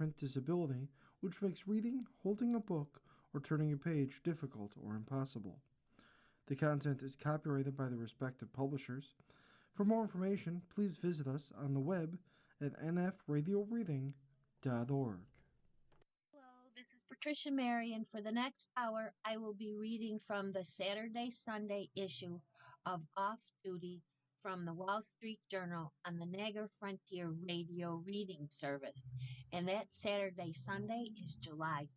print disability, which makes reading, holding a book, or turning a page difficult or impossible. The content is copyrighted by the respective publishers. For more information, please visit us on the web at nfradioreading.org. Hello, this is Patricia Mary, and for the next hour, I will be reading from the Saturday-Sunday issue of Off Duty from the Wall Street Journal on the Niagara Frontier Radio Reading Service. And that Saturday-Sunday is July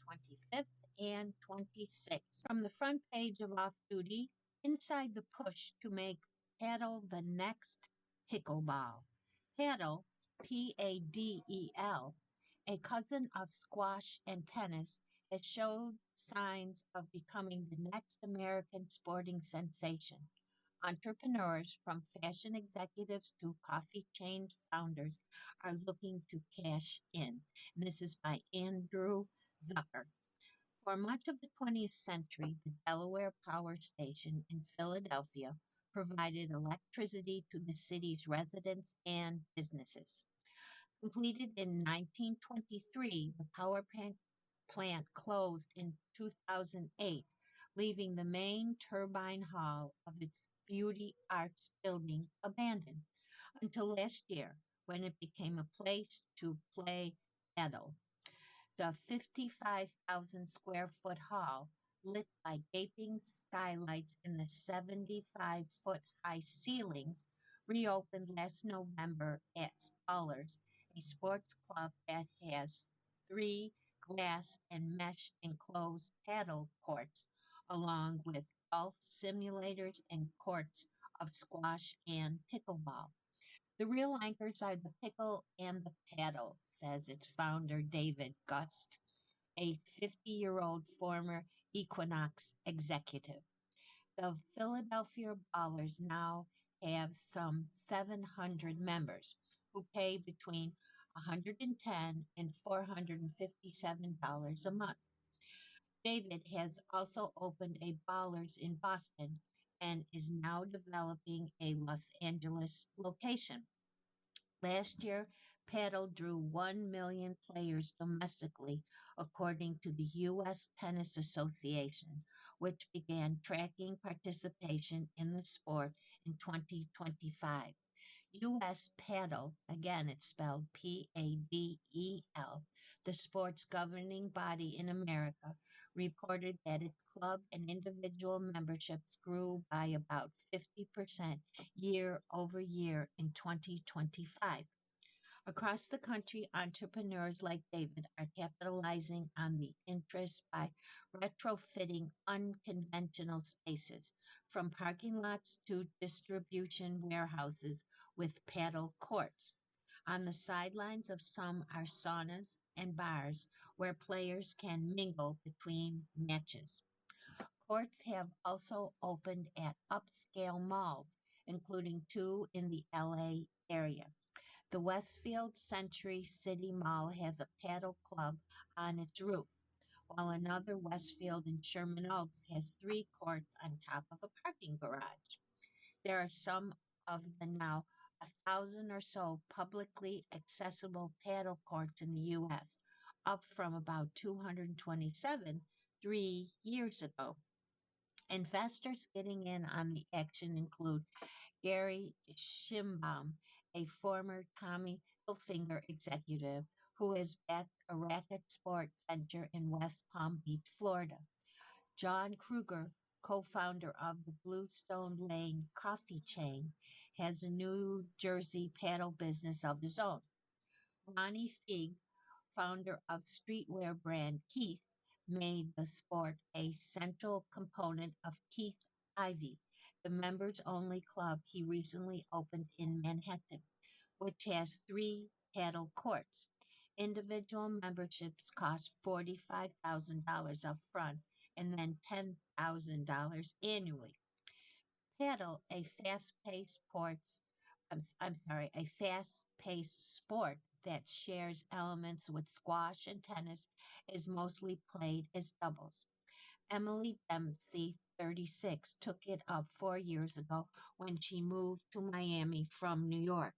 25th and 26th. From the front page of Off Duty, inside the push to make paddle the next pickleball. Paddle, P-A-D-E-L, a cousin of squash and tennis, has showed signs of becoming the next American sporting sensation. Entrepreneurs, from fashion executives to coffee chain founders, are looking to cash in. And this is by Andrew Zucker. For much of the 20th century, the Delaware Power Station in Philadelphia provided electricity to the city's residents and businesses. Completed in 1923, the power plant closed in 2008, leaving the main turbine hall of its Beauty Arts building abandoned until last year when it became a place to play paddle. The 55,000 square foot hall, lit by gaping skylights in the 75-foot high ceilings, reopened last November at Spallers, a sports club that has 3 glass and mesh enclosed paddle courts, along with golf simulators and courts of squash and pickleball. The real anchors are the pickle and the paddle, says its founder David Gust, a 50-year-old former Equinox executive. The Philadelphia Ballers now have some 700 members who pay between $110 and $457 a month. David has also opened a Ballers in Boston and is now developing a Los Angeles location. Last year, paddle drew 1 million players domestically, according to the U.S. Tennis Association, which began tracking participation in the sport in 2025. U.S. Paddle, again it's spelled P-A-D-E-L, the sport's governing body in America, reported that its club and individual memberships grew by about 50% year over year in 2025. Across the country, entrepreneurs like David are capitalizing on the interest by retrofitting unconventional spaces, from parking lots to distribution warehouses with paddle courts. On the sidelines of some are saunas and bars where players can mingle between matches. Courts have also opened at upscale malls, including 2 in the LA area. The Westfield Century City Mall has a paddle club on its roof, while another Westfield in Sherman Oaks has 3 courts on top of a parking garage. There are some of the now 1,000 or so publicly accessible paddle courts in the U.S., up from about 227 3 years ago. Investors getting in on the action include Gary Schimbaum, a former Tommy Hilfiger executive who has backed a racket sport venture in West Palm Beach, Florida. John Kruger, co-founder of the Bluestone Lane coffee chain, has a New Jersey paddle business of his own. Ronnie Fig, founder of streetwear brand Keith, made the sport a central component of Keith Ivy, the members-only club he recently opened in Manhattan, which has 3 paddle courts. Individual memberships cost $45,000 up front and then $10,000 annually. Paddle, a fast-paced sport that shares elements with squash and tennis, is mostly played as doubles. Emily Dempsey, 36, took it up 4 years ago when she moved to Miami from New York.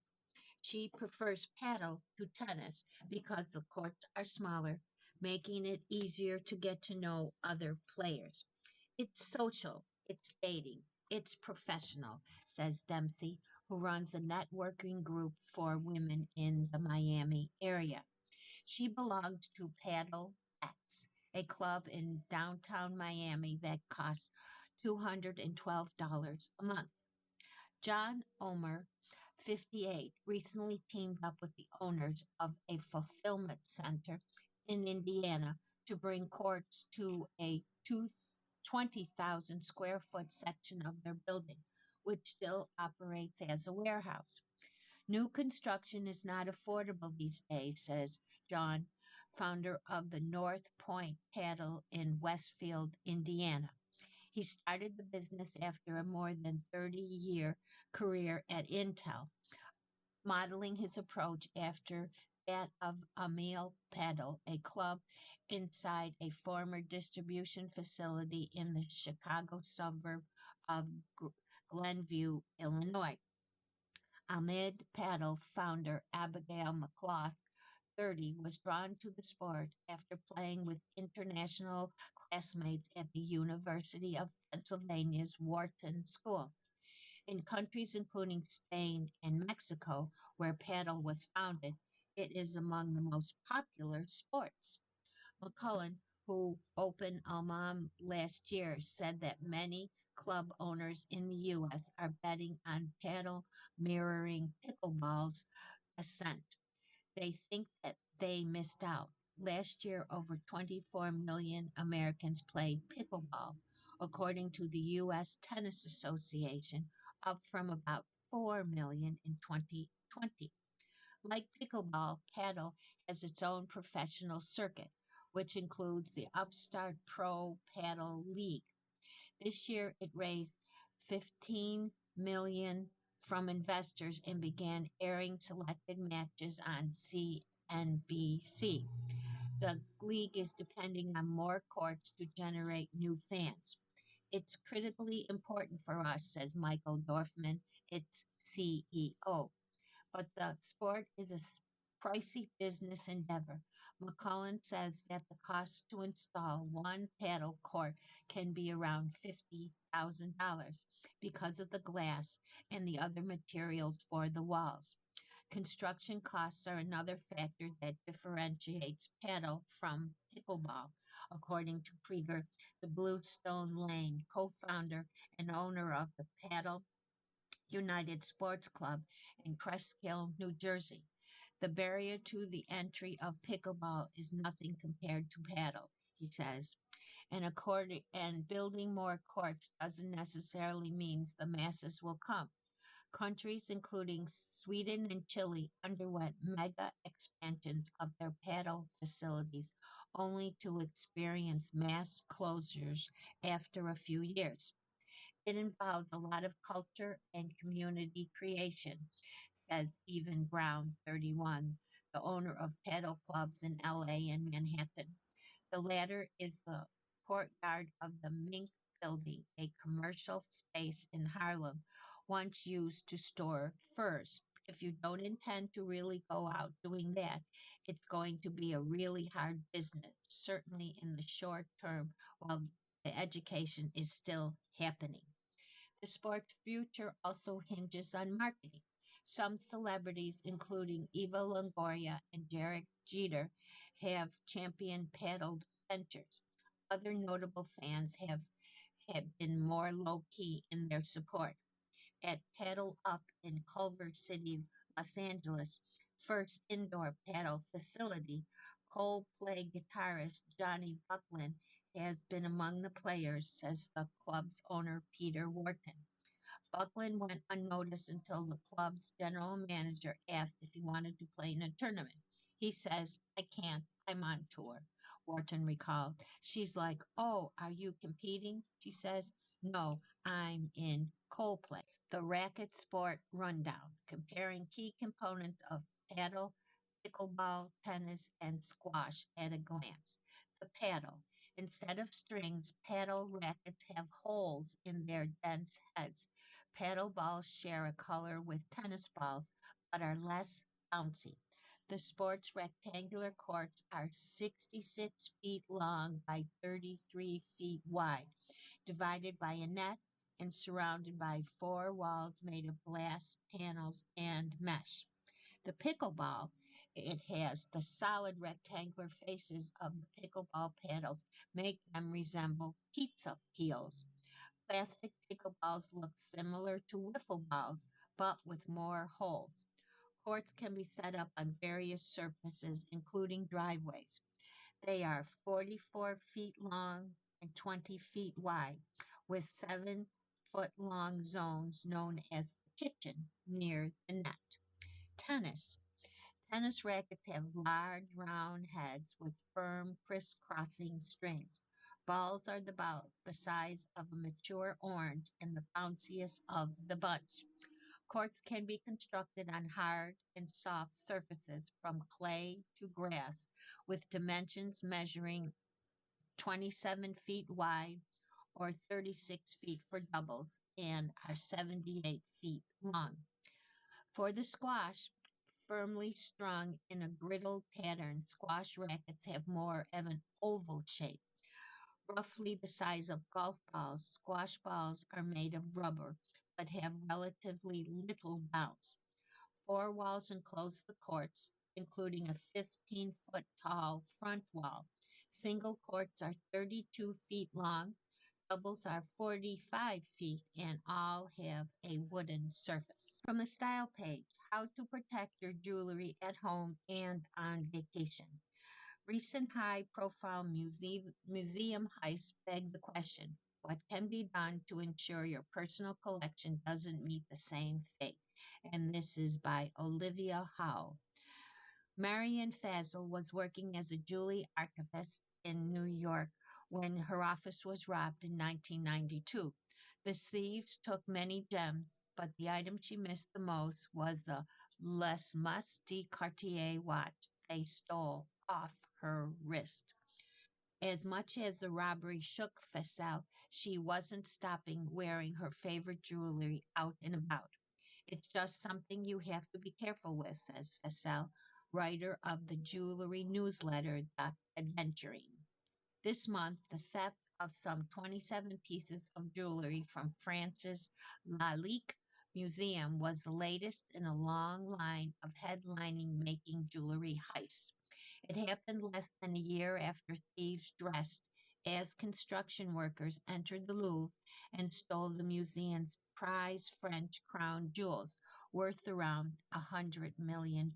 She prefers paddle to tennis because the courts are smaller, making it easier to get to know other players. It's social, it's dating, it's professional, says Dempsey, who runs a networking group for women in the Miami area. She belongs to Paddle X, a club in downtown Miami that costs $212 a month. John Omer, 58, recently teamed up with the owners of a fulfillment center in Indiana to bring courts to a 20,000 square foot section of their building, which still operates as a warehouse. New construction is not affordable these days, says John, founder of the North Point Paddle in Westfield, Indiana. He started the business after a more than 30-year career at Intel, modeling his approach after that of Amil Paddle, a club inside a former distribution facility in the Chicago suburb of Glenview, Illinois. Ahmed Paddle founder Abigail McCloth, 30, was drawn to the sport after playing with international classmates at the University of Pennsylvania's Wharton School. In countries including Spain and Mexico, where paddle was founded, it is among the most popular sports. McCullen, who opened Almam last year, said that many club owners in the U.S. are betting on paddle mirroring pickleball's ascent. They think that they missed out. Last year, over 24 million Americans played pickleball, according to the U.S. Tennis Association, up from about 4 million in 2020. Like pickleball, paddle has its own professional circuit, which includes the Upstart Pro Paddle League. This year it raised 15 million from investors and began airing selected matches on CNBC. The league is depending on more courts to generate new fans. It's critically important for us, says Michael Dorfman, its CEO, but the sport is a pricey business endeavor. McCullen says that the cost to install one paddle court can be around $50,000 because of the glass and the other materials for the walls. Construction costs are another factor that differentiates paddle from pickleball, according to Krieger, the Bluestone Lane co founder and owner of the Paddle United Sports Club in Cresskill, New Jersey. The barrier to the entry of pickleball is nothing compared to paddle, he says. And building more courts doesn't necessarily mean the masses will come. Countries including Sweden and Chile underwent mega expansions of their paddle facilities only to experience mass closures after a few years. It involves a lot of culture and community creation, says Even Brown, 31, the owner of paddle clubs in LA and Manhattan. The latter is the courtyard of the Mink Building, a commercial space in Harlem once used to store furs. If you don't intend to really go out doing that, it's going to be a really hard business, certainly in the short term while the education is still happening. The sport's future also hinges on marketing. Some celebrities, including Eva Longoria and Derek Jeter, have championed paddled ventures. Other notable fans have been more low key in their support. At Paddle Up in Culver City, Los Angeles, first indoor paddle facility, Coldplay guitarist Johnny Buckland has been among the players, says the club's owner Peter Wharton. Buckland went unnoticed until the club's general manager asked if he wanted to play in a tournament. He says, I can't, I'm on tour, Wharton recalled. She's like, oh, are you competing? She says, no, I'm in Coldplay. The Racket Sport Rundown, comparing key components of paddle, pickleball, tennis, and squash at a glance. The paddle. Instead of strings, paddle rackets have holes in their dense heads. Paddle balls share a color with tennis balls, but are less bouncy. The sports rectangular courts are 66 feet long by 33 feet wide, divided by a net and surrounded by four walls made of glass panels and mesh. The pickleball, it has the solid rectangular faces of the pickleball paddles, make them resemble pizza peels. Plastic pickleballs look similar to wiffle balls, but with more holes. Courts can be set up on various surfaces, including driveways. They are 44 feet long and 20 feet wide, with 7-foot long zones known as the kitchen near the net. Tennis. Tennis rackets have large round heads with firm crisscrossing strings. Balls are about the size of a mature orange and the bounciest of the bunch. Courts can be constructed on hard and soft surfaces from clay to grass, with dimensions measuring 27 feet wide or 36 feet for doubles and are 78 feet long. For the squash, firmly strung in a griddle pattern, squash rackets have more of an oval shape, roughly the size of golf balls. Squash balls are made of rubber but have relatively little bounce. Four walls enclose the courts, including a 15-foot tall front wall. Single courts are 32 feet long, doubles are 45 feet, and all have a wooden surface. From the style page, how to protect your jewelry at home and on vacation. Recent high profile museum heists beg the question, what can be done to ensure your personal collection doesn't meet the same fate? And this is by Olivia Howe. Marian Fazel was working as a jewelry archivist in New York when her office was robbed in 1992. The thieves took many gems, but the item she missed the most was the Les Mas de Cartier watch they stole off her wrist. As much as the robbery shook Faisal, she wasn't stopping wearing her favorite jewelry out and about. It's just something you have to be careful with, says Faisal, writer of the jewelry newsletter, The Adventuring. This month, the theft of some 27 pieces of jewelry from France's Lalique Museum was the latest in a long line of headlining making jewelry heists. It happened less than a year after thieves dressed as construction workers entered the Louvre and stole the museum's prized French crown jewels worth around $100 million.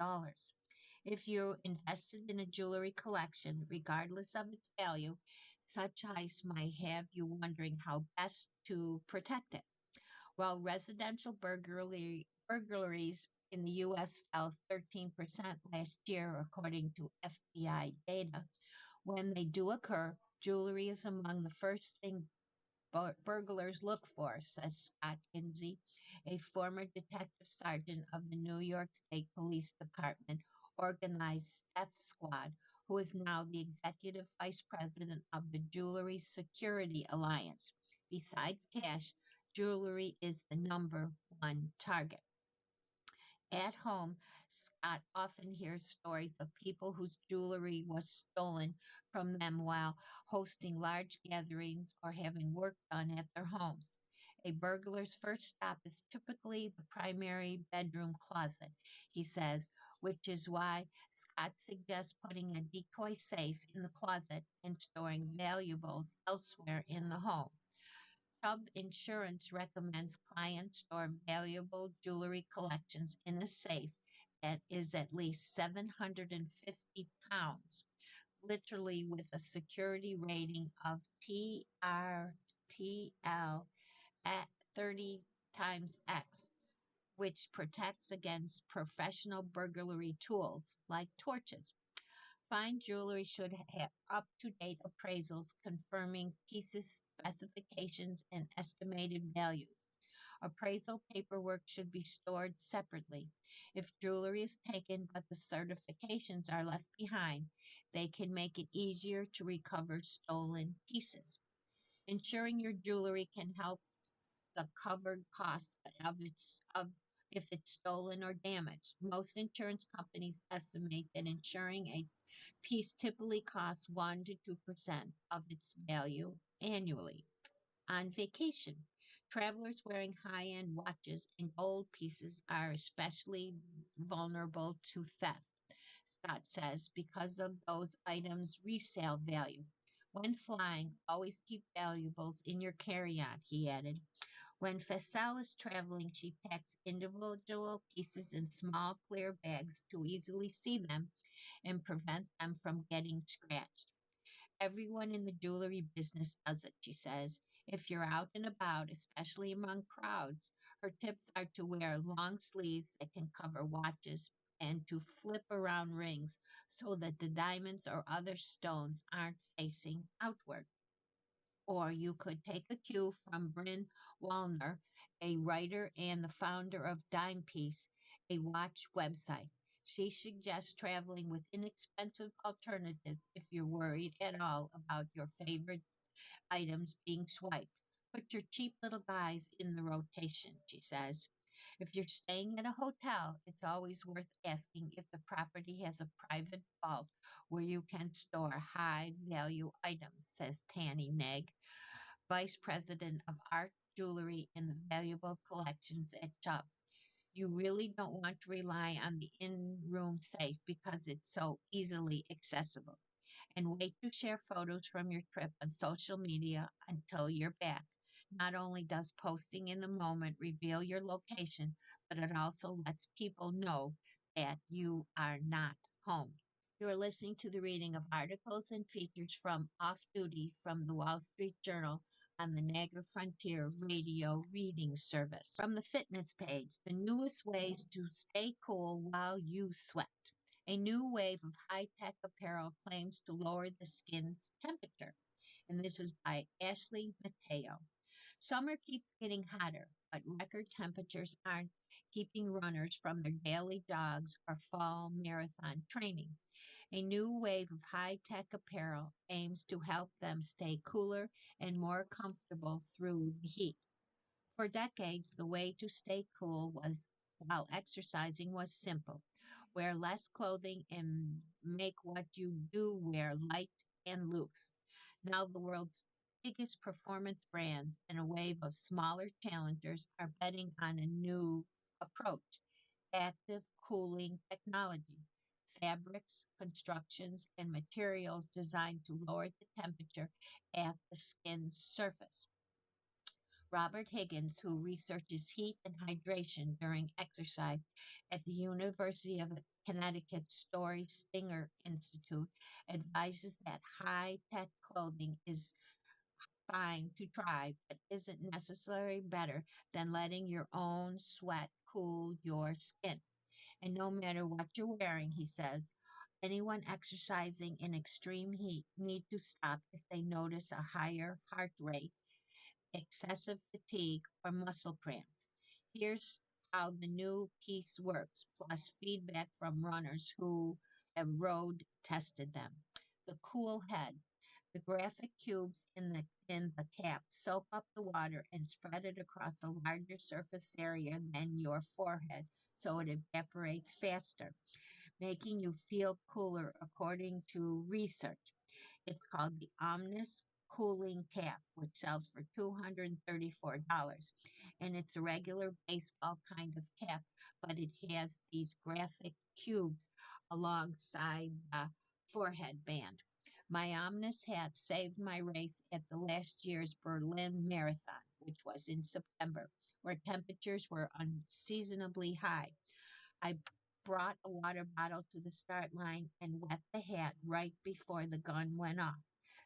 If you're invested in a jewelry collection, regardless of its value, such heists might have you wondering how best to protect it. While residential burglaries in the U.S. fell 13% last year, according to FBI data, when they do occur, jewelry is among the first thing burglars look for, says Scott Kinsey, a former detective sergeant of the New York State Police Department organized theft squad, who is now the executive vice president of the Jewelry Security Alliance. Besides cash, jewelry is the number one target. At home, Scott often hears stories of people whose jewelry was stolen from them while hosting large gatherings or having work done at their homes. A burglar's first stop is typically the primary bedroom closet, he says, which is why Scott suggests putting a decoy safe in the closet and storing valuables elsewhere in the home. Chubb Insurance recommends clients store valuable jewelry collections in a safe that is at least 750 pounds, literally with a security rating of TRTL at 30 times X, which protects against professional burglary tools like torches. Fine jewelry should have up to date appraisals confirming pieces, specifications, and estimated values. Appraisal paperwork should be stored separately. If jewelry is taken but the certifications are left behind, they can make it easier to recover stolen pieces. Ensuring your jewelry can help the covered cost of if it's stolen or damaged. Most insurance companies estimate that insuring a piece typically costs 1 to 2% of its value annually. On vacation, travelers wearing high end watches and gold pieces are especially vulnerable to theft, Scott says, because of those items' resale value. When flying, always keep valuables in your carry on, he added. When Faisal is traveling, she packs individual pieces in small clear bags to easily see them and prevent them from getting scratched. Everyone in the jewelry business does it, she says. If you're out and about, especially among crowds, her tips are to wear long sleeves that can cover watches and to flip around rings so that the diamonds or other stones aren't facing outward. Or you could take a cue from Bryn Wallner, a writer and the founder of Dimepiece, a watch website. She suggests traveling with inexpensive alternatives if you're worried at all about your favorite items being swiped. Put your cheap little guys in the rotation, she says. If you're staying at a hotel, it's always worth asking if the property has a private vault where you can store high value items, says Tanny Neg, Vice President of Art, Jewelry, and the Valuable Collections at Chubb. You really don't want to rely on the in room safe because it's so easily accessible. And wait to share photos from your trip on social media until you're back. Not only does posting in the moment reveal your location, but it also lets people know that you are not home. You are listening to the reading of articles and features from Off Duty from the Wall Street Journal on the Niagara Frontier Radio Reading Service. From the fitness page, the newest ways to stay cool while you sweat. A new wave of high tech apparel claims to lower the skin's temperature. And this is by Ashley Mateo. Summer keeps getting hotter, but record temperatures aren't keeping runners from their daily jogs or fall marathon training. A new wave of high tech apparel aims to help them stay cooler and more comfortable through the heat. For decades, the way to stay cool was while exercising was simple. Wear less clothing and make what you do wear light and loose. Now, the world's biggest performance brands and a wave of smaller challengers are betting on a new approach: active cooling technology. Fabrics, constructions, and materials designed to lower the temperature at the skin's surface. Robert Higgins, who researches heat and hydration during exercise at the University of Connecticut Story Stinger Institute, advises that high tech clothing is fine to try, but isn't necessarily better than letting your own sweat cool your skin. And no matter what you're wearing, he says, anyone exercising in extreme heat need to stop if they notice a higher heart rate, excessive fatigue, or muscle cramps. Here's how the new piece works, plus feedback from runners who have road tested them. The cool head. The graphic cubes in the cap soak up the water and spread it across a larger surface area than your forehead so it evaporates faster, making you feel cooler according to research. It's called the Omnis Cooling Cap, which sells for $234. And it's a regular baseball kind of cap, but it has these graphic cubes alongside the forehead band. My Omnis hat saved my race at the last year's Berlin Marathon, which was in September, where temperatures were unseasonably high. I brought a water bottle to the start line and wet the hat right before the gun went off,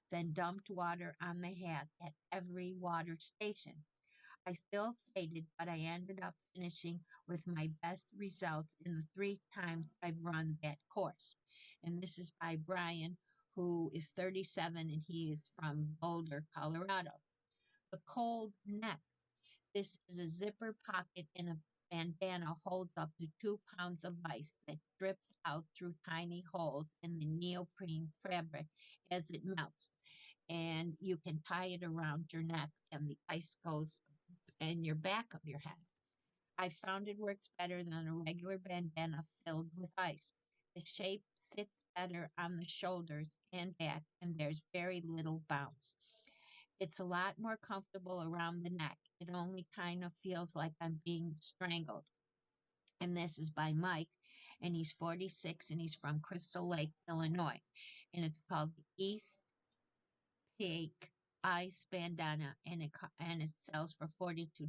then dumped water on the hat at every water station. I still faded, but I ended up finishing with my best results in the three times I've run that course. And this is by Brian, who is 37 and he is from Boulder, Colorado. The cold neck. This is a zipper pocket and a bandana holds up to 2 pounds of ice that drips out through tiny holes in the neoprene fabric as it melts. And you can tie it around your neck, and the ice goes in your back of your head. I found it works better than a regular bandana filled with ice. The shape sits better on the shoulders and back, and there's very little bounce. It's a lot more comfortable around the neck. It only kind of feels like I'm being strangled. And this is by Mike, and he's 46 and he's from Crystal Lake, Illinois. And it's called the East Peak Ice Bandana, and it sells for $42.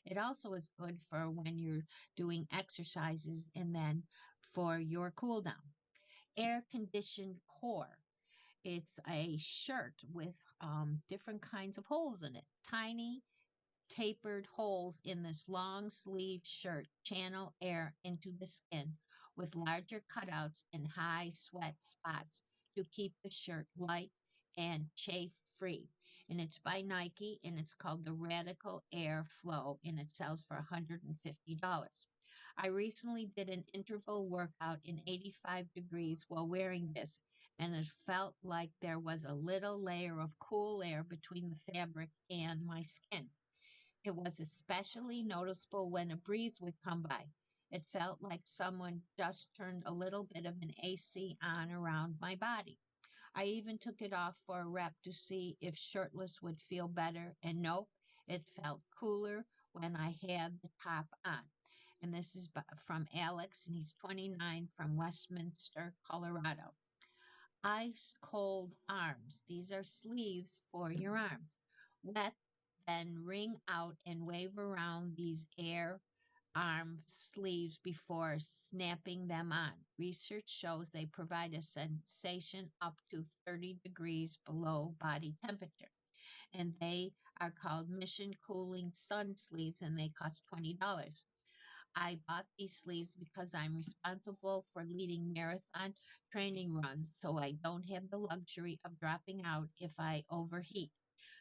It also is good for when you're doing exercises and then for your cool down. Air conditioned core. It's a shirt with different kinds of holes in it. Tiny tapered holes in this long sleeve shirt channel air into the skin with larger cutouts and high sweat spots to keep the shirt light and chafe free. And it's by Nike and it's called the Radical Air Flow and it sells for $150. I recently did an interval workout in 85 degrees while wearing this, and it felt like there was a little layer of cool air between the fabric and my skin. It was especially noticeable when a breeze would come by. It felt like someone just turned a little bit of an AC on around my body. I even took it off for a rep to see if shirtless would feel better, and nope, it felt cooler when I had the top on. And this is from Alex, and he's 29 from Westminster, Colorado. Ice cold arms. These are sleeves for your arms. Wet, then wring out and wave around these air arm sleeves before snapping them on. Research shows they provide a sensation up to 30 degrees below body temperature. And they are called Mission Cooling Sun Sleeves and they cost $20. I bought these sleeves because I'm responsible for leading marathon training runs, so I don't have the luxury of dropping out if I overheat.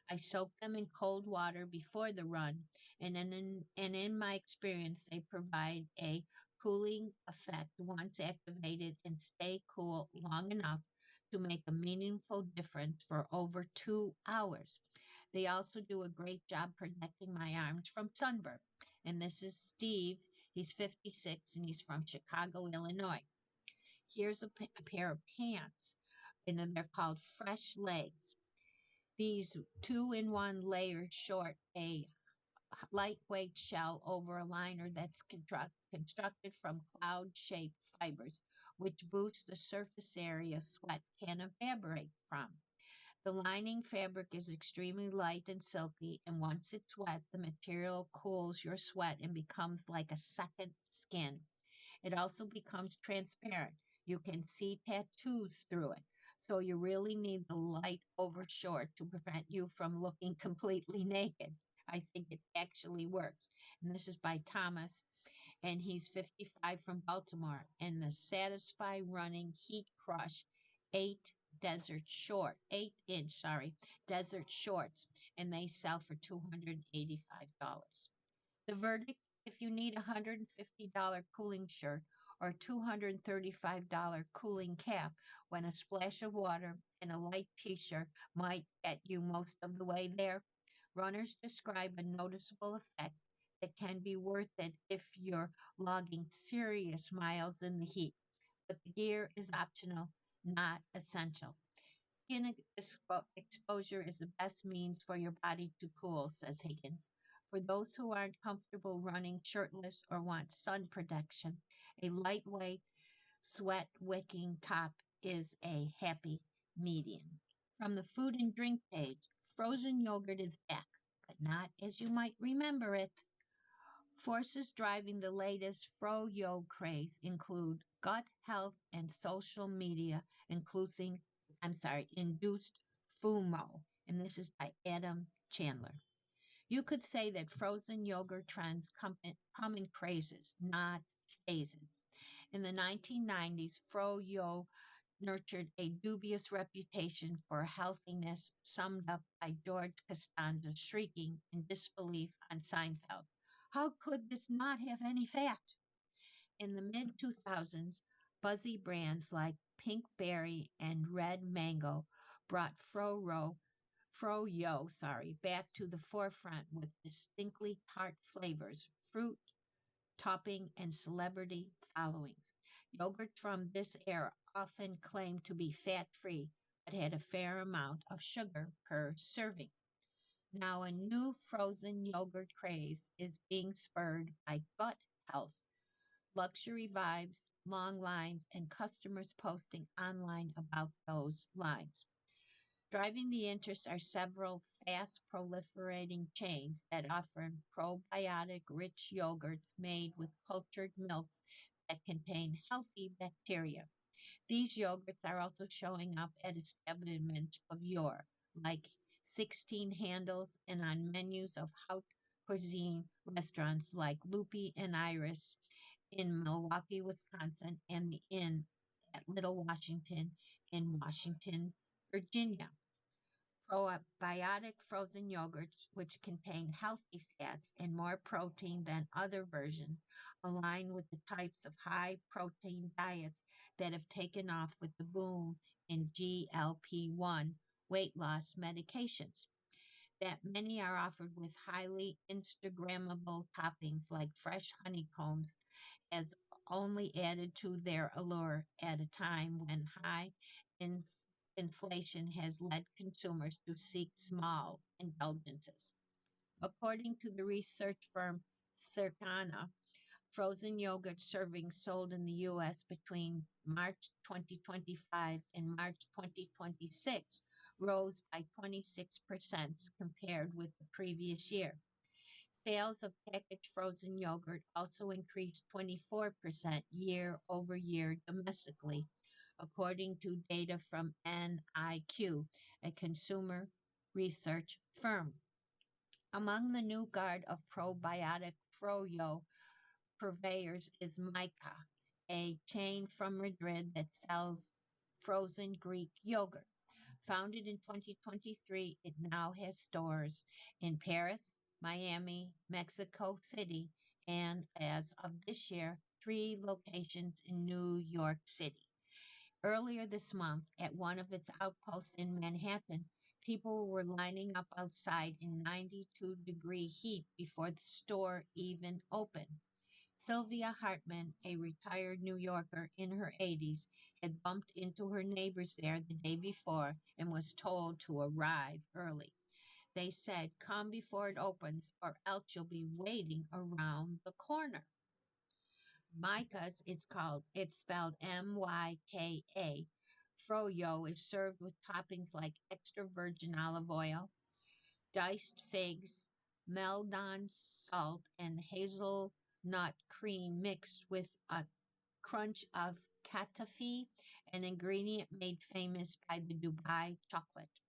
I soak them in cold water before the run, and in my experience, they provide a cooling effect once activated and stay cool long enough to make a meaningful difference for over 2 hours. They also do a great job protecting my arms from sunburn. And this is Steve. He's 56 and he's from Chicago, Illinois. Here's a pair of pants, and then they're called Fresh Legs. These two-in-one layers short a lightweight shell over a liner that's constructed from cloud-shaped fibers, which boosts the surface area sweat can evaporate from. The lining fabric is extremely light and silky, and once it's wet, the material cools your sweat and becomes like a second skin. It also becomes transparent. You can see tattoos through it. So you really need the light over short to prevent you from looking completely naked. I think it actually works. And this is by Thomas, and he's 55 from Baltimore. And the Satisfy Running Heat Crush 8-inch, desert shorts, and they sell for $285. The verdict: if you need a $150 cooling shirt or $235 cooling cap when a splash of water and a light t shirt might get you most of the way there, runners describe a noticeable effect that can be worth it if you're logging serious miles in the heat. But the gear is optional, not essential. Exposure is the best means for your body to cool, says Higgins. For those who aren't comfortable running shirtless or want sun protection, a lightweight, sweat wicking top is a happy medium. From the food and drink page, frozen yogurt is back, but not as you might remember it. Forces driving the latest fro-yo craze include gut health and social media, induced FUMO. And this is by Adam Chandler. You could say that frozen yogurt trends come in crazes, not phases. In the 1990s, fro-yo nurtured a dubious reputation for healthiness, summed up by George Costanza shrieking in disbelief on Seinfeld. How could this not have any fat? In the mid 2000s, buzzy brands like Pink Berry and Red Mango brought Fro-Yo, back to the forefront with distinctly tart flavors, fruit, topping, and celebrity followings. Yogurt from this era often claimed to be fat free, but had a fair amount of sugar per serving. Now, a new frozen yogurt craze is being spurred by gut health, luxury vibes, long lines, and customers posting online about those lines. Driving the interest are several fast proliferating chains that offer probiotic rich yogurts made with cultured milks that contain healthy bacteria. These yogurts are also showing up at establishments of yore, like 16 handles and on menus of haute cuisine restaurants like Loopy and Iris in Milwaukee, Wisconsin, and the Inn at Little Washington in Washington, Virginia. Probiotic frozen yogurts, which contain healthy fats and more protein than other versions, align with the types of high protein diets that have taken off with the boom in GLP-1 weight loss medications. That many are offered with highly Instagrammable toppings like fresh honeycombs as only added to their allure at a time when high in- inflation has led consumers to seek small indulgences. According to the research firm Circana, frozen yogurt servings sold in the U.S. between March 2025 and March 2026 rose by 26% compared with the previous year. Sales of packaged frozen yogurt also increased 24% year over year domestically, according to data from NIQ, a consumer research firm. Among the new guard of probiotic froyo purveyors is Mica, a chain from Madrid that sells frozen Greek yogurt. Founded in 2023, it now has stores in Paris, Miami, Mexico City, and as of this year, three locations in New York City. Earlier this month, at one of its outposts in Manhattan, people were lining up outside in 92-degree heat before the store even opened. Sylvia Hartman, a retired New Yorker in her 80s, had bumped into her neighbors there the day before and was told to arrive early. They said, "Come before it opens, or else you'll be waiting around the corner." It's spelled Myka. Froyo is served with toppings like extra virgin olive oil, diced figs, Meldon salt, and hazelnut cream mixed with a crunch of katafi, an ingredient made famous by the Dubai chocolate.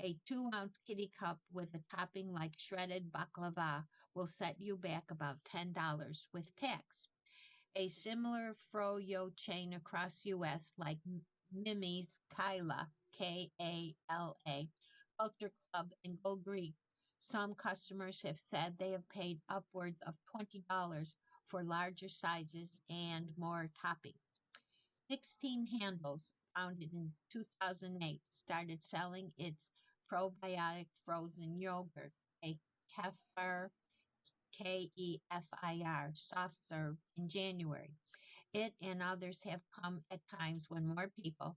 A 2-ounce kitty cup with a topping like shredded baklava will set you back about $10 with tax. A similar froyo chain across U.S. like Mimi's Kyla, Kala, Culture Club, and Go Greek. Some customers have said they have paid upwards of $20 for larger sizes and more toppings. 16 Handles, founded in 2008, started selling its probiotic frozen yogurt, a kefir KEFIR soft serve in January. It and others have come at times when more people,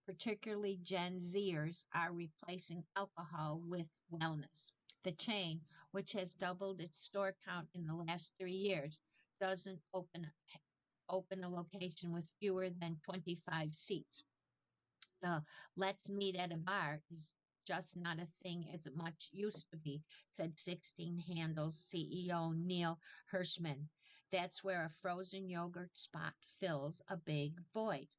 particularly Gen Zers, are replacing alcohol with wellness. The chain, which has doubled its store count in the last 3 years, doesn't open a location with fewer than 25 seats. The "let's meet at a bar" is just not a thing as it much used to be, said 16 Handles CEO Neil Hirschman. That's where a frozen yogurt spot fills a big void.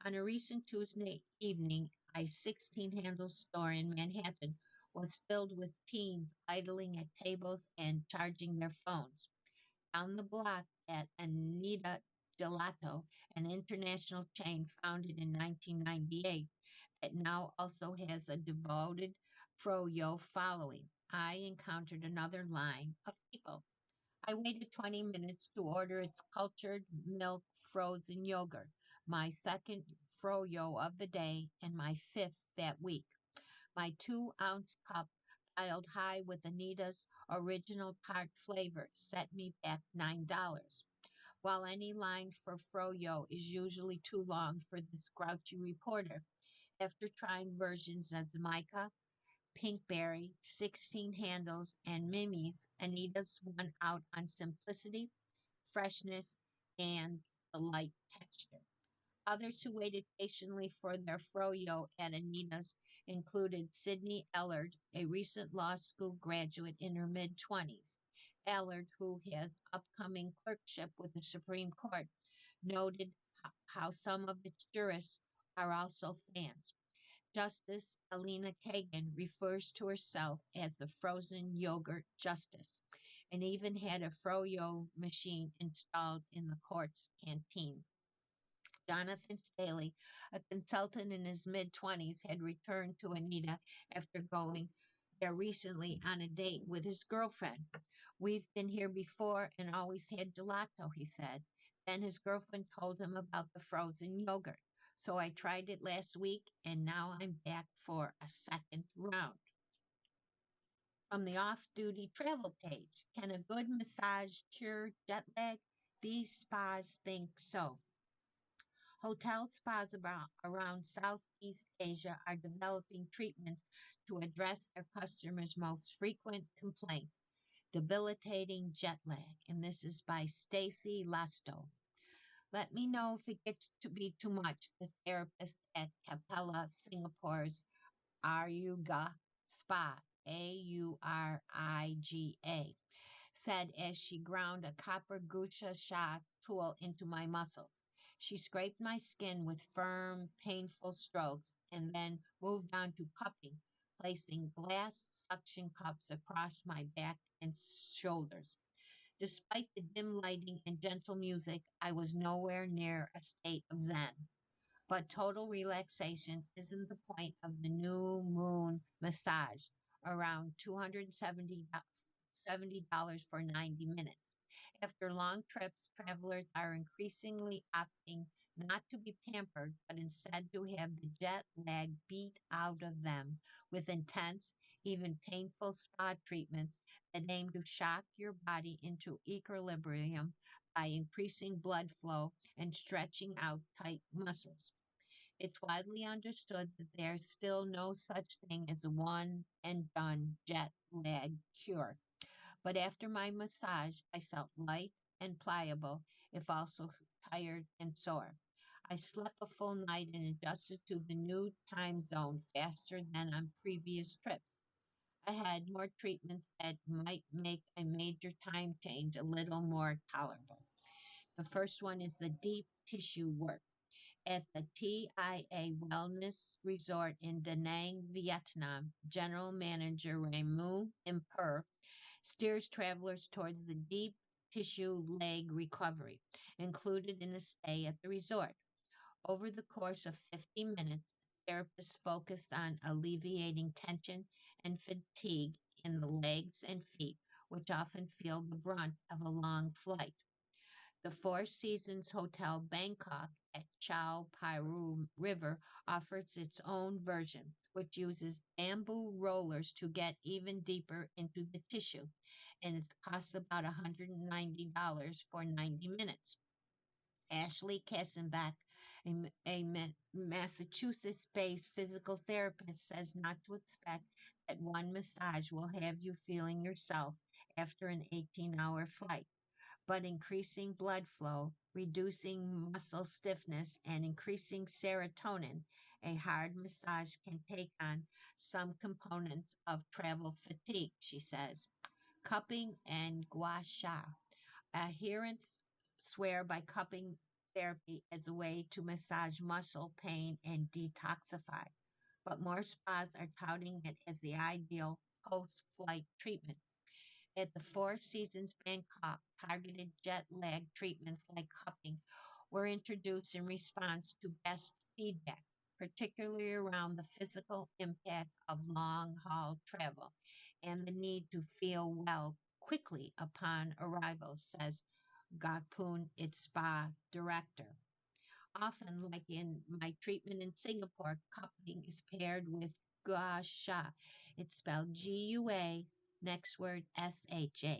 On a recent Tuesday evening, a 16 Handles store in Manhattan was filled with teens idling at tables and charging their phones. Down the block at Anita Gelato, an international chain founded in 1998 that now also has a devoted froyo following, I encountered another line of people. I waited 20 minutes to order its cultured milk frozen yogurt, my second froyo of the day and my fifth that week. My 2-ounce cup, piled high with Anita's original tart flavor, set me back $9. while any line for froyo is usually too long for this grouchy reporter. After trying versions of the Micah, Pinkberry, 16 handles, and Mimi's, Anita's won out on simplicity, freshness, and the light texture. Others who waited patiently for their froyo at Anita's included Sydney Ellard, a recent law school graduate in her mid-20s. Ellard, who has upcoming clerkship with the Supreme Court, noted how some of its jurists are also fans. Justice Alina Kagan refers to herself as the frozen yogurt justice and even had a froyo machine installed in the court's canteen. Jonathan Staley, a consultant in his mid 20s, had returned to Anita after going there recently on a date with his girlfriend. We've been here before and always had gelato, he said. Then his girlfriend told him about the frozen yogurt. So I tried it last week and now I'm back for a second round. From the off duty travel page, can a good massage cure jet lag? These spas think so. Hotel spas around Southeast Asia are developing treatments to address their customers' most frequent complaint, debilitating jet lag. And this is by Stacy Lasto. Let me know if it gets to be too much, the therapist at Capella Singapore's Auriga Spa, Auriga, said as she ground a copper gucha sha tool into my muscles. She scraped my skin with firm, painful strokes and then moved on to cupping, placing glass suction cups across my back and shoulders. Despite the dim lighting and gentle music, I was nowhere near a state of zen. But total relaxation isn't the point of the new moon massage, around $270 for 90 minutes. After long trips, travelers are increasingly opting not to be pampered, but instead to have the jet lag beat out of them with intense, even painful spa treatments that aim to shock your body into equilibrium by increasing blood flow and stretching out tight muscles. It's widely understood that there's still no such thing as a one and done jet lag cure. But after my massage, I felt light and pliable, if also tired and sore. I slept a full night and adjusted to the new time zone faster than on previous trips. I had more treatments that might make a major time change a little more tolerable. The first one is the deep tissue work at the TIA Wellness Resort in Da Nang, Vietnam. General Manager Raimu Imper steers travelers towards the deep tissue leg recovery included in a stay at the resort. Over the course of 50 minutes, therapists focused on alleviating tension and fatigue in the legs and feet, which often feel the brunt of a long flight. The Four Seasons Hotel Bangkok at Chao Phraya River offers its own version, which uses bamboo rollers to get even deeper into the tissue, and it costs about $190 for 90 minutes. Ashley Kassenbach, a Massachusetts-based physical therapist, says not to expect that one massage will have you feeling yourself after an 18-hour flight, but increasing blood flow, reducing muscle stiffness, and increasing serotonin, a hard massage can take on some components of travel fatigue, she says. Cupping and gua sha. Adherents swear by cupping therapy as a way to massage muscle pain and detoxify, but more spas are touting it as the ideal post flight treatment. At the Four Seasons Bangkok, targeted jet lag treatments like cupping were introduced in response to guest feedback, particularly around the physical impact of long haul travel and the need to feel well quickly upon arrival, says Gapun, its spa director. Often, like in my treatment in Singapore, cupping is paired with gua sha. It's spelled GUA, next word SHA.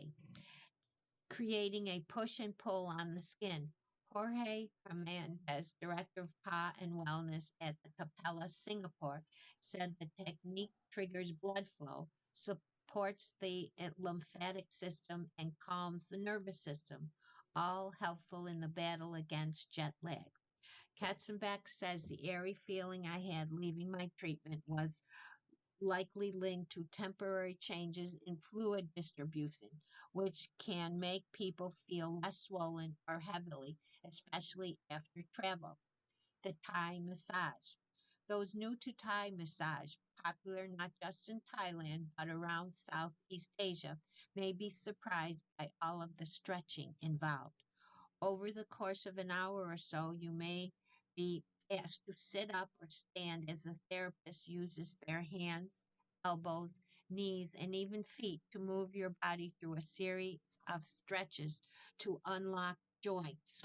creating a push and pull on the skin. Jorge Hernandez, director of spa and wellness at the Capella, Singapore, said the technique triggers blood flow, supports the lymphatic system, and calms the nervous system, all helpful in the battle against jet lag. Katzenbach says the airy feeling I had leaving my treatment was likely linked to temporary changes in fluid distribution, which can make people feel less swollen or heavily, especially after travel. The Thai massage. Those new to Thai massage, popular not just in Thailand but around Southeast Asia, may be surprised by all of the stretching involved. Over the course of an hour or so, you may be asked to sit up or stand as the therapist uses their hands, elbows, knees, and even feet to move your body through a series of stretches to unlock joints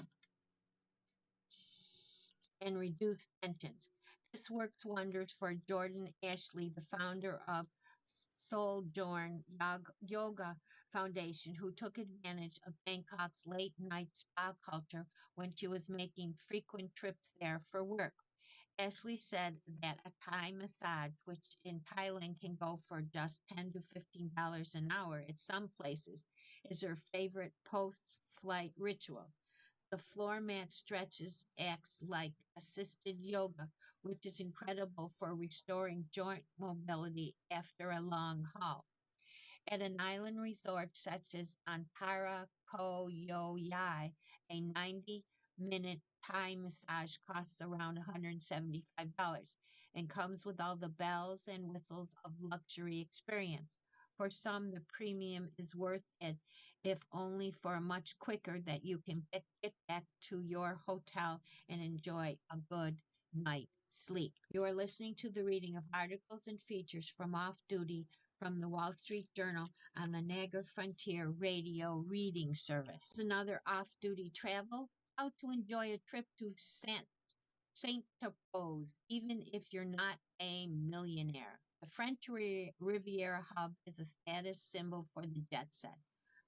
and reduce tensions. This works wonders for Jordan Ashley, the founder of Sojourn Yoga Foundation, who took advantage of Bangkok's late night spa culture when she was making frequent trips there for work. Ashley said that a Thai massage, which in Thailand can go for just $10 to $15 an hour at some places, is her favorite post flight ritual. The floor mat stretches acts like assisted yoga, which is incredible for restoring joint mobility after a long haul. At an island resort such as Antara Ko Yo Yai, a 90-minute Thai massage costs around $175 and comes with all the bells and whistles of luxury experience. For some, the premium is worth it, if only for a much quicker that you can get back to your hotel and enjoy a good night's sleep. You are listening to the reading of articles and features from Off Duty from the Wall Street Journal on the Niagara Frontier Radio Reading Service. Another off-duty travel, how to enjoy a trip to Saint Tropez, even if you're not a millionaire. The French Riviera hub is a status symbol for the jet set.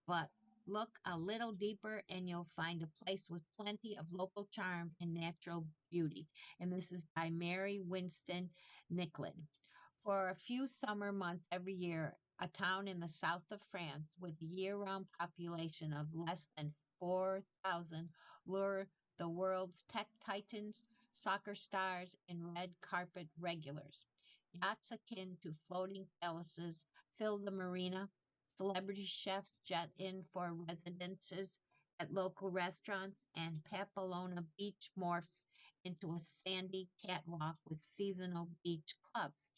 But look a little deeper and you'll find a place with plenty of local charm and natural beauty. And this is by Mary Winston Nicklin. For a few summer months every year, a town in the south of France with a year round population of less than 4,000 lure the world's tech titans, soccer stars, and red carpet regulars. Yachts akin to floating palaces fill the marina. Celebrity chefs jet in for residences at local restaurants, and Papalona Beach morphs into a sandy catwalk with seasonal beach clubs.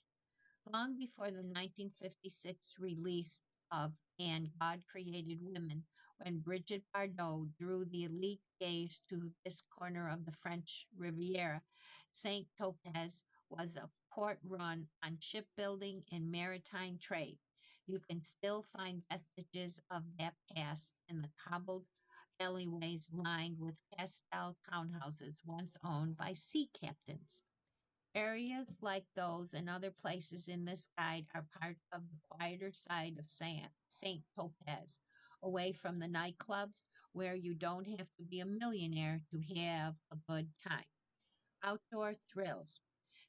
Long before the 1956 release of And God Created Women, when Brigitte Bardot drew the elite gaze to this corner of the French Riviera, St. Tropez was a port run on shipbuilding and maritime trade. You can still find vestiges of that past in the cobbled alleyways lined with pastel townhouses once owned by sea captains. Areas like those and other places in this guide are part of the quieter side of St. Topaz, away from the nightclubs where you don't have to be a millionaire to have a good time. Outdoor thrills.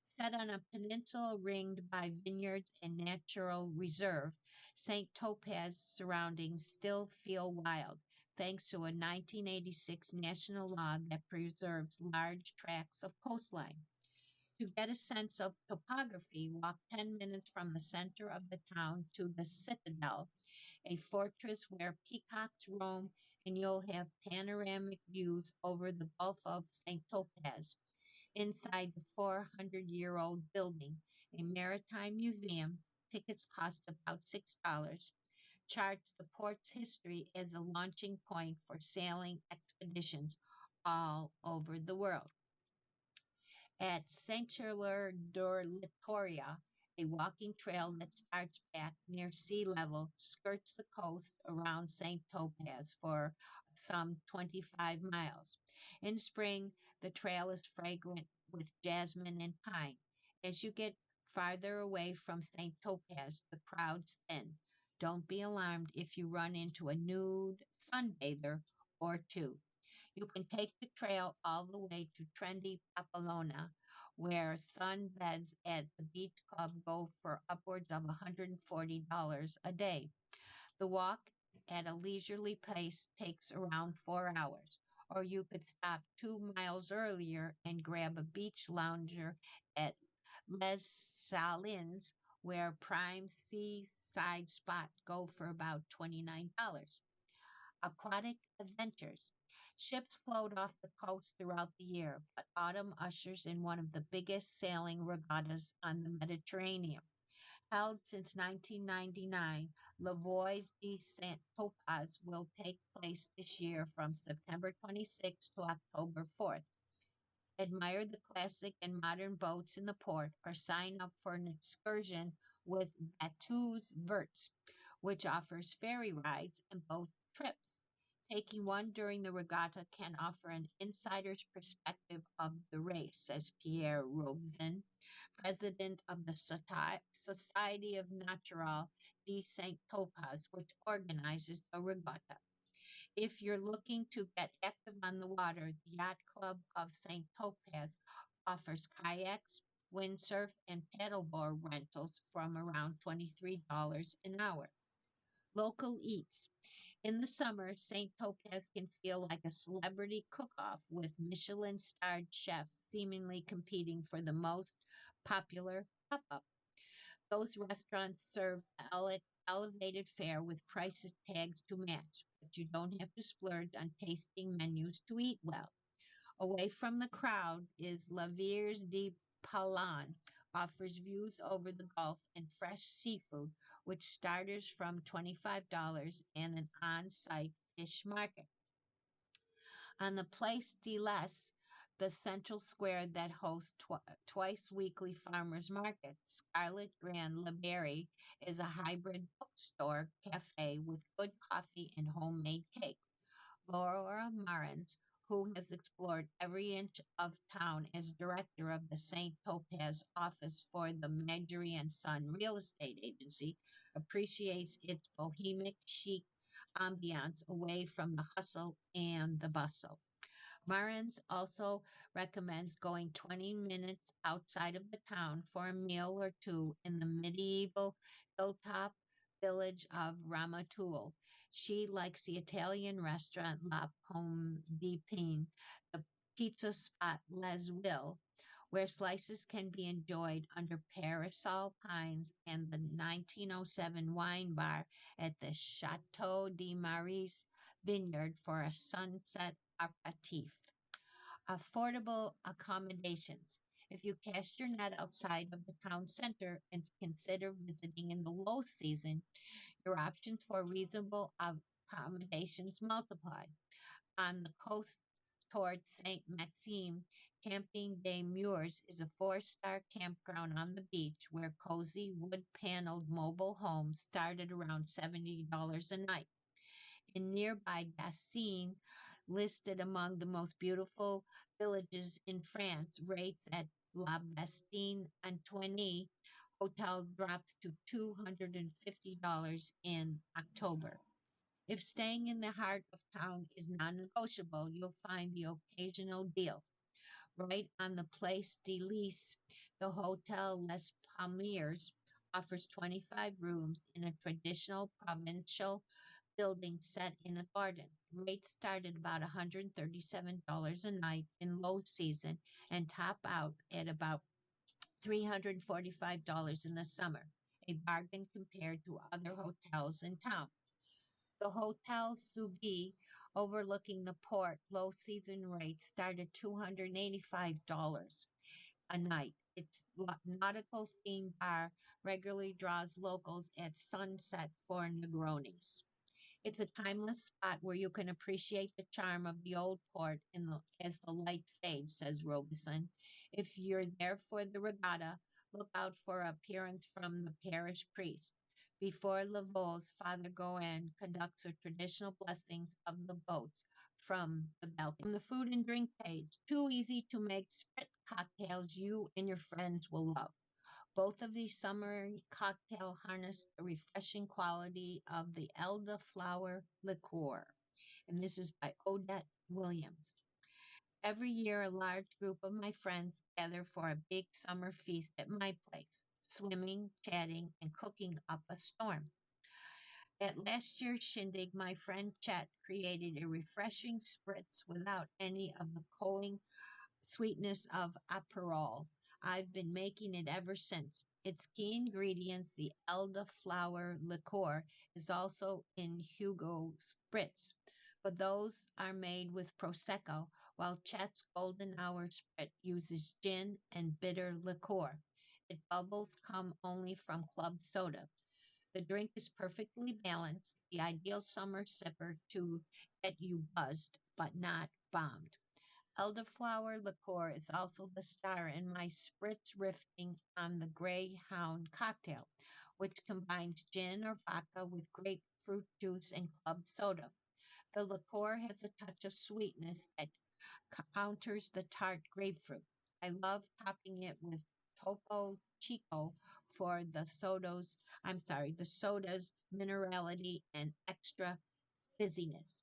Set on a peninsula ringed by vineyards and natural reserve, St. Topaz surroundings still feel wild, thanks to a 1986 national law that preserves large tracts of coastline. To get a sense of topography, walk 10 minutes from the center of the town to the Citadel, a fortress where peacocks roam, and you'll have panoramic views over the Gulf of St. Topaz. Inside the 400-year-old building, a maritime museum, tickets cost about $6, charts the port's history as a launching point for sailing expeditions all over the world. At Saint-Hilaire de Litoria, a walking trail that starts back near sea level skirts the coast around St. Topaz for some 25 miles. In spring, the trail is fragrant with jasmine and pine. As you get farther away from St. Topaz, the crowds thin. Don't be alarmed if you run into a nude sunbather or two. You can take the trail all the way to trendy Papalona, where sunbeds at the beach club go for upwards of $140 a day. The walk at a leisurely pace takes around 4 hours, or you could stop 2 miles earlier and grab a beach lounger at Les Salins, where prime seaside spots go for about $29. Aquatic adventures. Ships float off the coast throughout the year, but autumn ushers in one of the biggest sailing regattas on the Mediterranean. Held since 1999, Lavois de Saint Topaz will take place this year from September 26th to October 4th. Admire the classic and modern boats in the port or sign up for an excursion with Batu's Verts, which offers ferry rides in both trips. Taking one during the regatta can offer an insider's perspective of the race, says Pierre Robson, president of the Society of Natural de Saint Topaz, which organizes the regatta. If you're looking to get active on the water, the Yacht Club of St. Topaz offers kayaks, windsurf, and paddleboard rentals from around $23 an hour. Local eats. In the summer, St. Topaz can feel like a celebrity cook off with Michelin starred chefs seemingly competing for the most popular pop up. Those restaurants serve elevated fare with prices tags to match, but you don't have to splurge on tasting menus to eat well. Away from the crowd is La Vierge de Palan, offers views over the Gulf and fresh seafood, which starters from $25 and an on site fish market. On the Place de Les, the central square that hosts twice weekly farmers market, Scarlet Grand Library is a hybrid bookstore cafe with good coffee and homemade cake. Laura Marins, who has explored every inch of town as director of the St. Topaz office for the Marjorie and Son Real Estate Agency, appreciates its bohemic chic ambiance away from the hustle and the bustle. Marins also recommends going 20 minutes outside of the town for a meal or two in the medieval hilltop village of Ramatul. She likes the Italian restaurant La Pomme di Pin, the pizza spot Les Will, where slices can be enjoyed under parasol pines, and the 1907 wine bar at the Chateau de Maris Vineyard for a sunset aperitif. Affordable accommodations. If you cast your net outside of the town center and consider visiting in the low season, your options for reasonable accommodations multiply. On the coast towards St. Maxime, Camping des Murs is a four-star campground on the beach where cozy wood paneled mobile homes start at around $70 a night. In nearby Gassine, listed among the most beautiful villages in France, rates at La Bastine Antoine hotel drops to $250 in October. If staying in the heart of town is non negotiable, you'll find the occasional deal. Right on the Place de Lys, the Hotel Les Palmiers offers 25 rooms in a traditional provincial building set in a garden. Rates start at about $137 a night in low season and top out at about $345 in the summer, a bargain compared to other hotels in town. The Hotel Subi, overlooking the port, low season rates start at $285 a night. Its nautical themed bar regularly draws locals at sunset for Negronis. It's a timeless spot where you can appreciate the charm of the old port as the light fades, says Robeson. If you're there for the regatta, look out for appearance from the parish priest. Before Laveau's, Father Goen conducts the traditional blessings of the boats from the balcony. On the food and drink page, too easy to make sprit cocktails you and your friends will love. Both of these summery cocktail harness the refreshing quality of the elderflower liqueur. And this is by Odette Williams. Every year, a large group of my friends gather for a big summer feast at my place, swimming, chatting, and cooking up a storm. At last year's shindig, my friend Chet created a refreshing spritz without any of the cloying sweetness of Aperol. I've been making it ever since. Its key ingredients, the elderflower liqueur, is also in Hugo Spritz, but those are made with Prosecco, while Chet's Golden Hour Spritz uses gin and bitter liqueur. Its bubbles come only from club soda. The drink is perfectly balanced, the ideal summer sipper to get you buzzed, but not bombed. Elderflower liqueur is also the star in my spritz riffing on the Greyhound cocktail, which combines gin or vodka with grapefruit juice and club soda. The liqueur has a touch of sweetness that counters the tart grapefruit. I love topping it with Topo Chico for the soda's minerality and extra fizziness.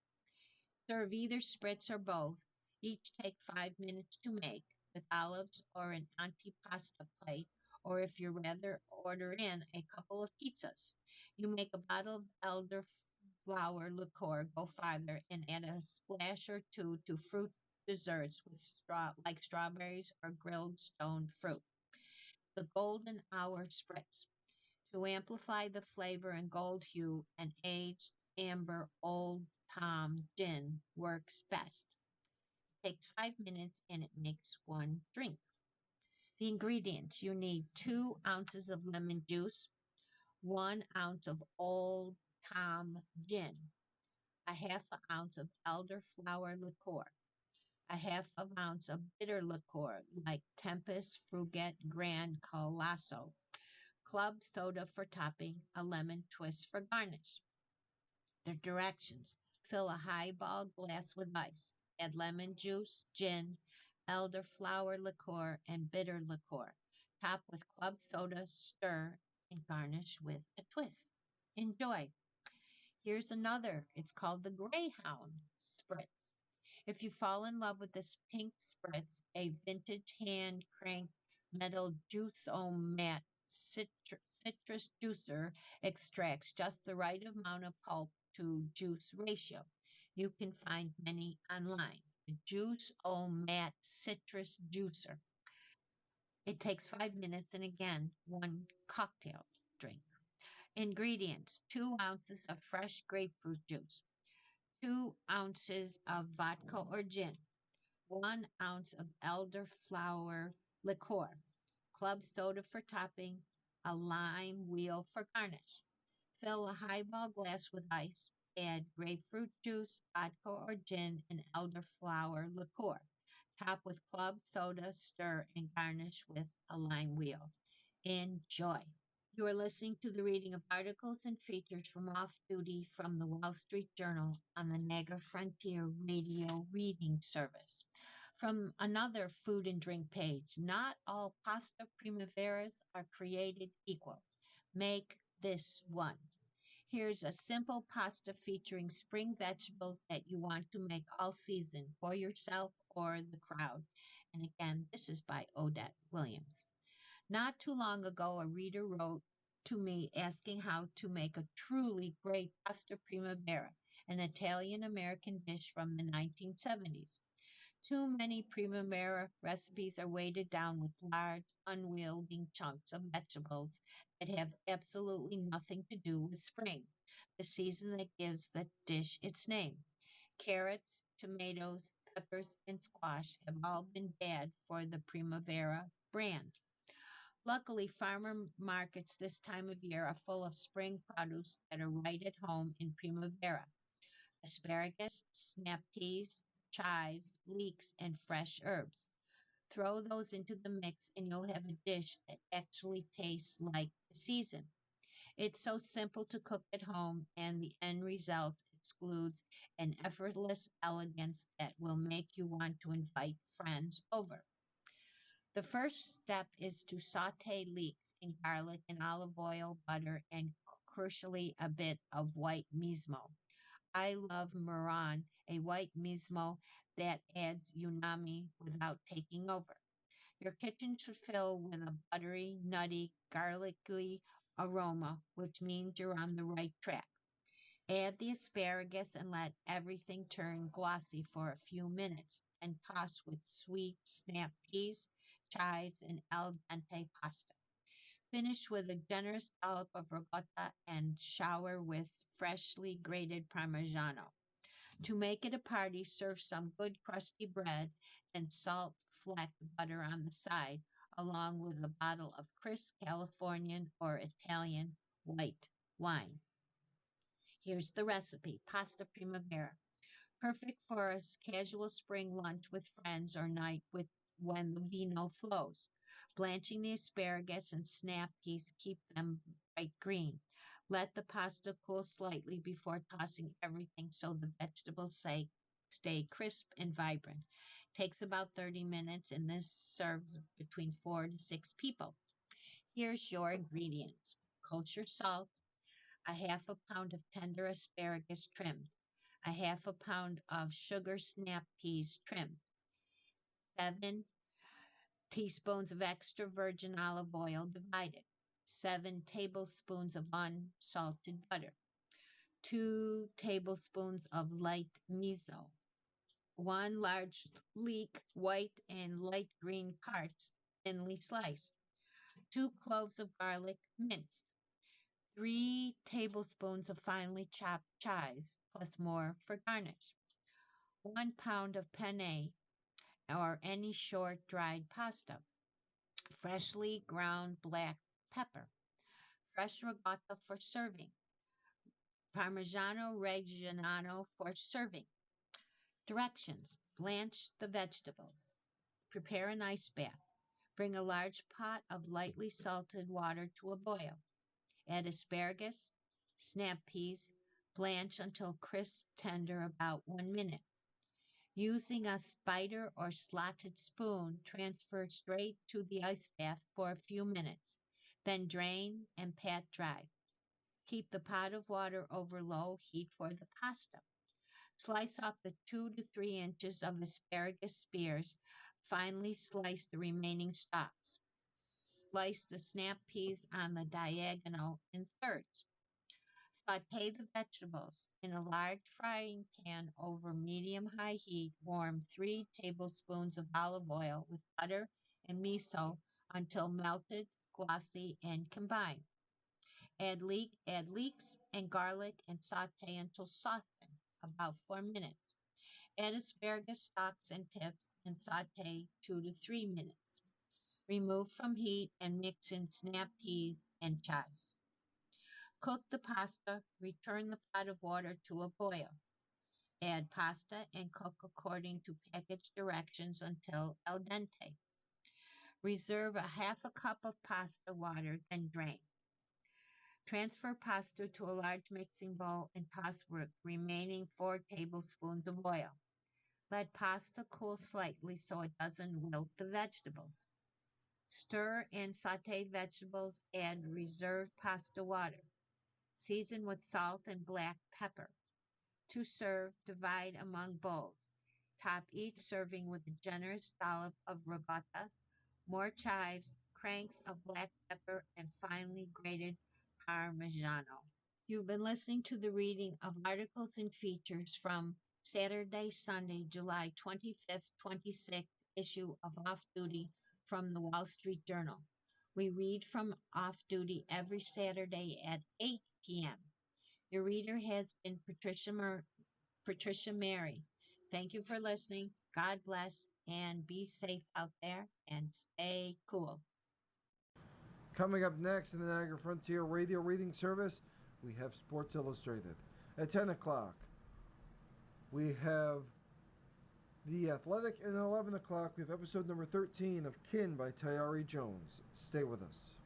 Serve either spritz or both. Each take 5 minutes to make with olives or an antipasta plate, or if you rather, order in a couple of pizzas. You make a bottle of elderflower liqueur go farther and add a splash or two to fruit desserts with like strawberries or grilled stone fruit. The golden hour spritz. To amplify the flavor and gold hue, an aged amber Old Tom gin works best. Takes 5 minutes and it makes one drink. The ingredients you need 2 ounces of lemon juice, 1 ounce of Old Tom gin, a half an ounce of elderflower liqueur, a half of ounce of bitter liqueur like Tempest, Fruget, Grand, Colosso, club soda for topping, a lemon twist for garnish. The directions: fill a highball glass with ice, add lemon juice, gin, elderflower liqueur, and bitter liqueur. Top with club soda, stir, and garnish with a twist. Enjoy. Here's another. It's called the Greyhound Spritz. If you fall in love with this pink spritz, a vintage hand crank metal juice-o-mat citrus juicer extracts just the right amount of pulp to juice ratio. You can find many online. The juice-o-mat citrus juicer. It takes 5 minutes and again, one cocktail drink. Ingredients: 2 ounces of fresh grapefruit juice, 2 ounces of vodka or gin, 1 ounce of elderflower liqueur, club soda for topping, a lime wheel for garnish. Fill a highball glass with ice. Add grapefruit juice, vodka or gin, and elderflower liqueur. Top with club soda, stir, and garnish with a lime wheel. Enjoy. You are listening to the reading of articles and features from Off Duty from the Wall Street Journal on the Negra Frontier Radio Reading Service. From another food and drink page, not all pasta primaveras are created equal. Make this one. Here's a simple pasta featuring spring vegetables that you want to make all season for yourself or the crowd. And again, this is by Odette Williams. Not too long ago, a reader wrote to me asking how to make a truly great pasta primavera, an Italian American dish from the 1970s. Too many primavera recipes are weighted down with large, unwielding chunks of vegetables that have absolutely nothing to do with spring, the season that gives the dish its name. Carrots, tomatoes, peppers, and squash have all been bad for the Primavera brand. Luckily, farmer markets this time of year are full of spring produce that are right at home in Primavera: asparagus, snap peas, chives, leeks, and fresh herbs. Throw those into the mix and you'll have a dish that actually tastes like the season. It's so simple to cook at home, and the end result excludes an effortless elegance that will make you want to invite friends over. The first step is to saute leeks in garlic and olive oil, butter, and crucially a bit of white mismo. I love Maran, a white mismo that adds umami without taking over. Your kitchen should fill with a buttery, nutty, garlicky aroma, which means you're on the right track. Add the asparagus and let everything turn glossy for a few minutes, and toss with sweet snap peas, chives, and al dente pasta. Finish with a generous dollop of ricotta and shower with freshly grated Parmigiano. To make it a party, serve some good crusty bread and salt fleck butter on the side, along with a bottle of crisp Californian or Italian white wine. Here's the recipe: pasta primavera. Perfect for a casual spring lunch with friends or night with when the vino flows. Blanching the asparagus and snap peas keep them bright green. Let the pasta cool slightly before tossing everything so the vegetables stay crisp and vibrant. Takes about 30 minutes, and this serves between 4 to 6 people. Here's your ingredients: kosher salt, a half a pound of tender asparagus trimmed, a half a pound of sugar snap peas trimmed, 7 teaspoons of extra virgin olive oil divided, 7 tablespoons of unsalted butter, 2 tablespoons of light miso, 1 large leek, white and light green carrots, thinly sliced, 2 cloves of garlic minced, 3 tablespoons of finely chopped chives, plus more for garnish, 1 pound of penne or any short dried pasta, freshly ground black pepper, fresh ricotta for serving, Parmigiano Reggiano for serving. Directions: blanch the vegetables, prepare an ice bath, bring a large pot of lightly salted water to a boil, add asparagus, snap peas, blanch until crisp tender about 1 minute. Using a spider or slotted spoon, transfer straight to the ice bath for a few minutes, then drain and pat dry. Keep the pot of water over low heat for the pasta. Slice off the 2 to 3 inches of asparagus spears. Finely slice the remaining stalks. Slice the snap peas on the diagonal in thirds. Saute the vegetables in a large frying pan over medium-high heat. Warm 3 tablespoons of olive oil with butter and miso until melted, glossy, and combined. Add leeks and garlic and saute until softened, about 4 minutes. Add asparagus stalks and tips and saute 2 to 3 minutes. Remove from heat and mix in snap peas and chives. Cook the pasta, return the pot of water to a boil. Add pasta and cook according to package directions until al dente. Reserve a half a cup of pasta water, then drain. Transfer pasta to a large mixing bowl and toss with remaining 4 tablespoons of oil. Let pasta cool slightly so it doesn't wilt the vegetables. Stir and saute vegetables, add reserved pasta water. Season with salt and black pepper. To serve, divide among bowls. Top each serving with a generous dollop of ricotta, more chives, cranks of black pepper, and finely grated Parmigiano. You've been listening to the reading of articles and features from Saturday, Sunday, July 25th, 26th issue of Off Duty from the Wall Street Journal. We read from Off Duty every Saturday at 8 p.m. Your reader has been Patricia Mary. Thank you for listening. God bless and be safe out there and stay cool. Coming up next in the Niagara Frontier Radio Reading Service, we have Sports Illustrated. At 10 o'clock, we have The Athletic, and at 11 o'clock, we have episode number 13 of Kin by Tayari Jones. Stay with us.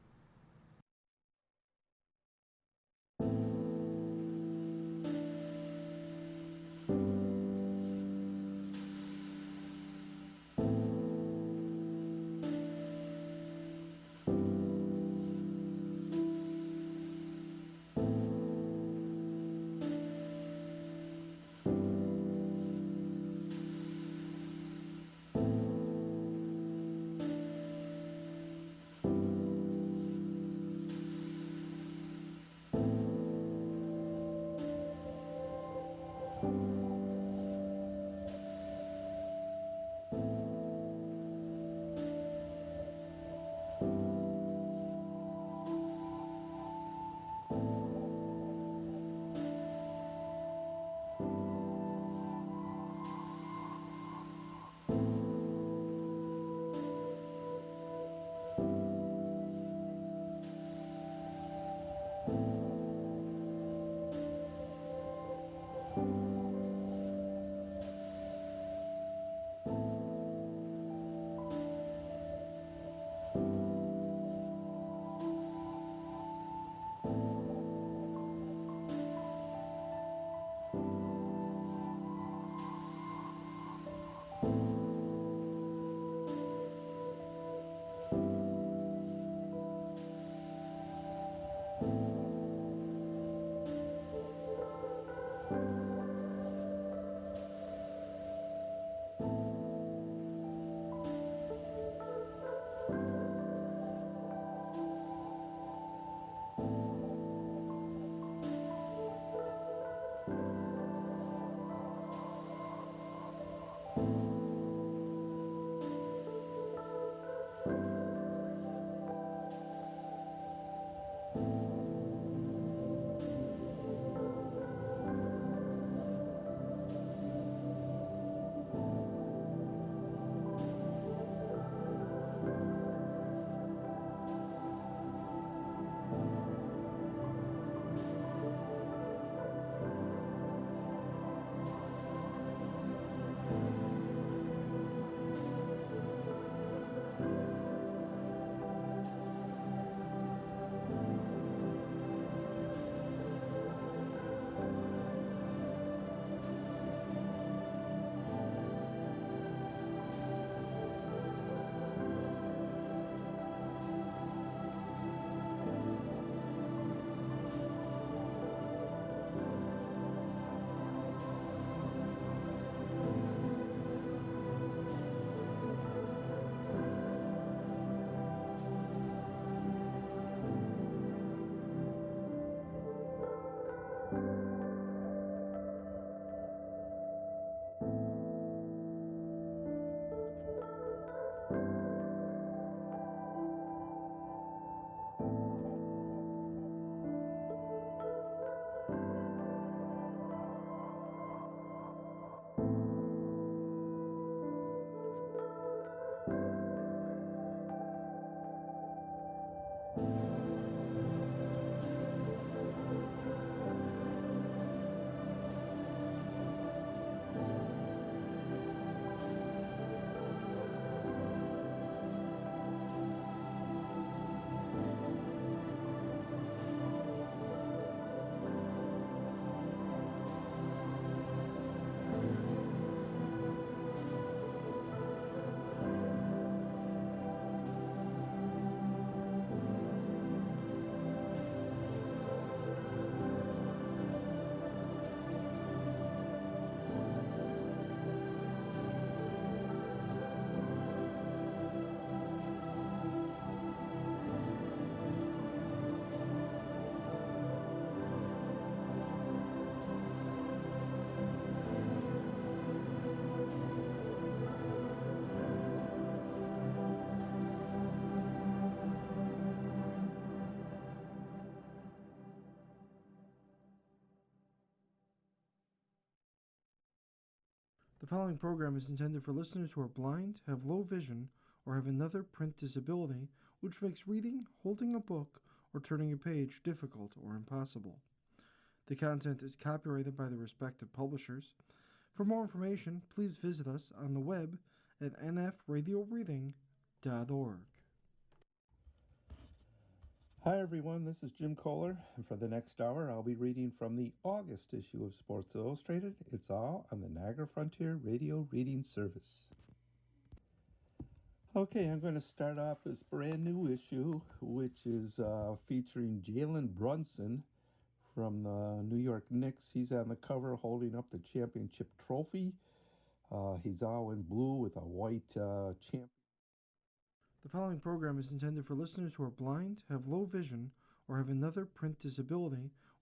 The following program is intended for listeners who are blind, have low vision, or have another print disability which makes reading, holding a book, or turning a page difficult or impossible. The content is copyrighted by the respective publishers. For more information, please visit us on the web at nfradioreading.org. Hi everyone, this is Jim Kohler, and for the next hour I'll be reading from the August issue of Sports Illustrated. It's all on the Niagara Frontier Radio Reading Service. Okay, I'm going to start off this brand new issue, which is featuring Jalen Brunson from the New York Knicks. He's on the cover holding up the championship trophy. He's all in blue with a white champ. The following program is intended for listeners who are blind, have low vision, or have another print disability